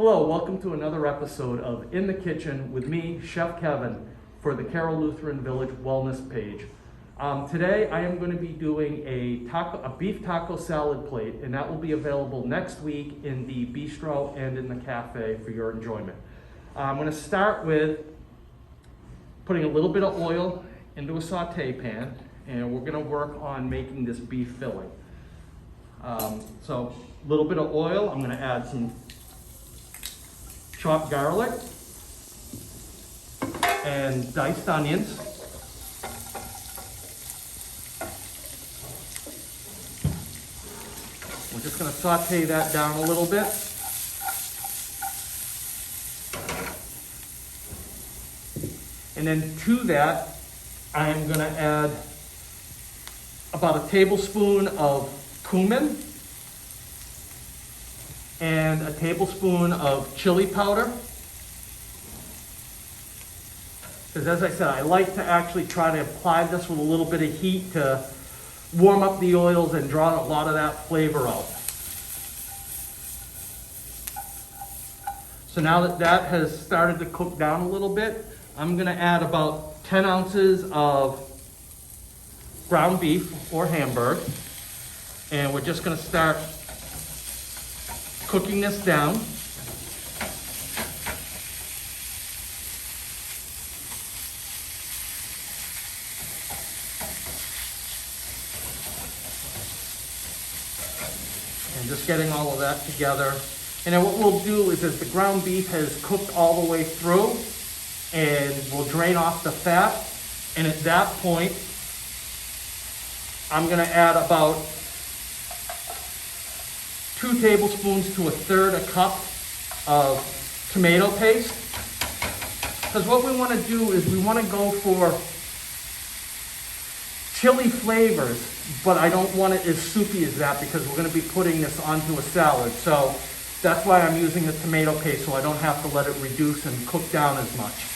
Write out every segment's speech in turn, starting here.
Hello, welcome to another episode of In the Kitchen with me, Chef Kevin, for the Carroll Lutheran Village Wellness page. Today I am going to be doing a beef taco salad plate, and that will be available next week in the bistro and in the cafe for your enjoyment. I'm going to start with putting a little bit of oil into a saute pan, and we're going to work on making this beef filling. So a little bit of oil, I'm going to add some chopped garlic and diced onions. We're just going to saute that down a little bit. And then to that, I'm going to add about a tablespoon of cumin and a tablespoon of chili powder. Because as I said, I like to actually try to apply this with a little bit of heat to warm up the oils and draw a lot of that flavor out. So now that that has started to cook down a little bit, I'm gonna add about 10 ounces of ground beef or Hamburg. And we're just gonna start cooking this down. And just getting all of that together. And then what we'll do is, as the ground beef has cooked all the way through, and we'll drain off the fat, and at that point, I'm gonna add about 2 tablespoons to 1/3 a cup of tomato paste. Because what we want to do is we want to go for chili flavors, but I don't want it as soupy as that because we're going to be putting this onto a salad. So that's why I'm using the tomato paste, so I don't have to let it reduce and cook down as much.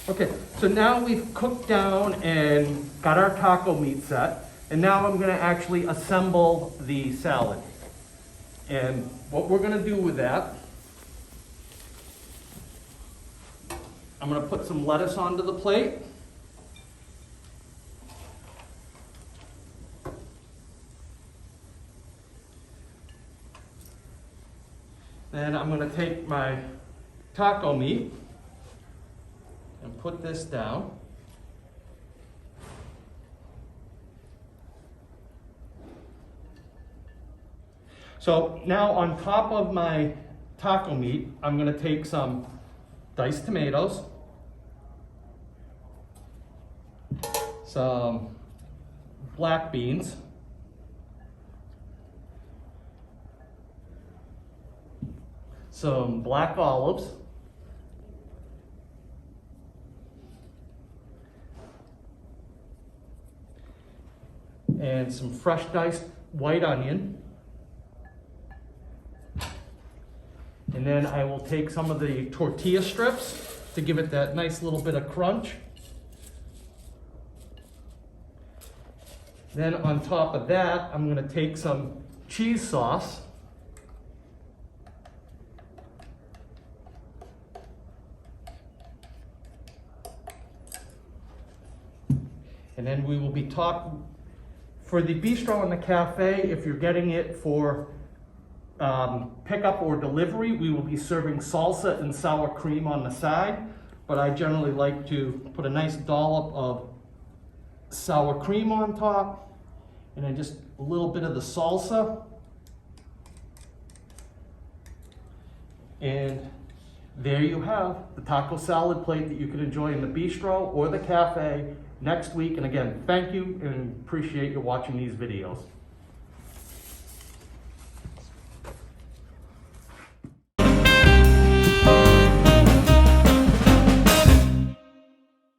Okay, so now we've cooked down and got our taco meat set. And now I'm gonna actually assemble the salad. And what we're gonna do with that, I'm gonna put some lettuce onto the plate. Then I'm gonna take my taco meat and put this down. So now on top of my taco meat, I'm gonna take some diced tomatoes, some black beans, some black olives, and some fresh diced white onion. And then I will take some of the tortilla strips to give it that nice little bit of crunch. Then on top of that, I'm going to take some cheese sauce. And then we will be talking, for the bistro and the cafe, if you're getting it for pickup or delivery, we will be serving salsa and sour cream on the side, but I generally like to put a nice dollop of sour cream on top, and then just a little bit of the salsa. And there you have the taco salad plate that you can enjoy in the bistro or the cafe next week. And again, thank you and appreciate you watching these videos.